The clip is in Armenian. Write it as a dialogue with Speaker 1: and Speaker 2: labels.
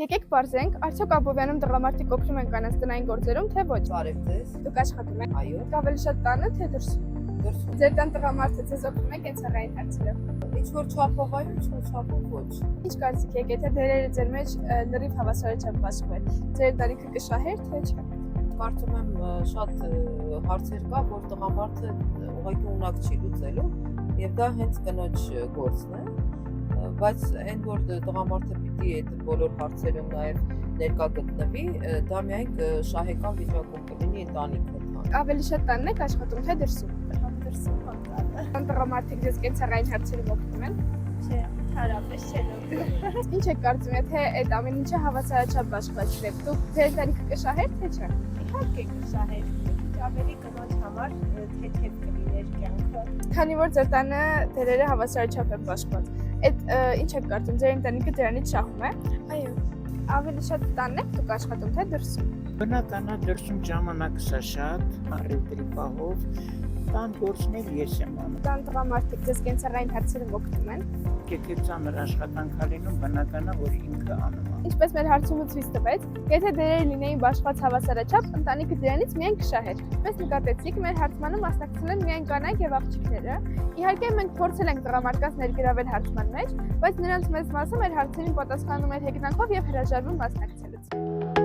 Speaker 1: Եկեք բարձենք, արդյոք Աբովյանում տղամարդիկ օգնում են կանանց տնային գործերում, թե ոչ։
Speaker 2: Բարև ձեզ։
Speaker 1: Դուք աշխատում եք։
Speaker 2: Այո,
Speaker 1: Ավելի շատ տանը, թե դրսում։
Speaker 2: դրսում։
Speaker 1: Ձեր տան տղամարդը ձեզ օգնում է կենցաղային հարցերով։
Speaker 2: Ինչ որ չափով այո, ինչ որ չափով ոչ։
Speaker 1: Ինչ կարծիք եք, եթե դերերը ձեր մեջ լրիվ հավասարաչափ բաշխվեր, ձեր տարիքը կշահեր, թե չէ։
Speaker 2: Կարծում եմ շատ հարցեր կա, որ տղամարդը ուղղակի ունակ չի լուծելու, եւ դա հենց կնոջ գործն է, բայց այն որ տղամարդը պիտի այդ բոլոր հարցերում նաեւ ներկա գտնվի, դա միայն շահեկան վիճակում կլինի ընտանիքը։
Speaker 1: Ավելի շատ տանն եք աշխատում, թե դրսում։
Speaker 3: Դրսում տանը։
Speaker 1: Տան տղամարդիկ ձեզ կենցաղային հարցերով օգնում են։
Speaker 3: Չէ, հարաբերս չեն։
Speaker 1: Ինչ եք կարծում, եթե այդ ամեն ինչը հավասարաչափ բաշխվեցրեք, դուք ձեր տարիքը կշահեր, թե չէ։
Speaker 3: Իհարկե կշահեր, ավելի կնոջ համար թեթև կլիներ կյանքը։
Speaker 1: Քանի որ ձեր տանը դերերը հավասարաչափ են բաշխված, այդ ինչ եք կարծում, ձեր ընտանիքը դրանից շահում է։
Speaker 3: Այո,
Speaker 1: Ավելի շատ տանն եք դուք աշխատում, թե դրսում։
Speaker 4: Բնականա դրսում ժամանակ սա շատ, առևտրի պահով, տան գործներ ես եմ անում։
Speaker 1: Տան տղամարդիկ ձեզ կենցաղային հարցերով օգնում են։
Speaker 4: Եթե ծանր աշխատանք ալինում, բնականա, որ ինքը անում է։
Speaker 1: Ինչպես մեր հարցումը ցույց տվեց, եթե դերերը լինեին բաշխված հավասարաչափ, ընտանիքը դրանից միայն կշահեր։ Ինչպես նկատեցիք, մեր հարցմանը մասնակցել են միայն կանայք եւ աղջիկները։ Իհարկե մենք փորձել ենք տղամարդկանց ներգրավել հարցման մեջ, բայց նրանց մեծ մասը մեր հարցերին պատասխանում էր հեգնանքով եւ հրաժարվում մասնակցելուց։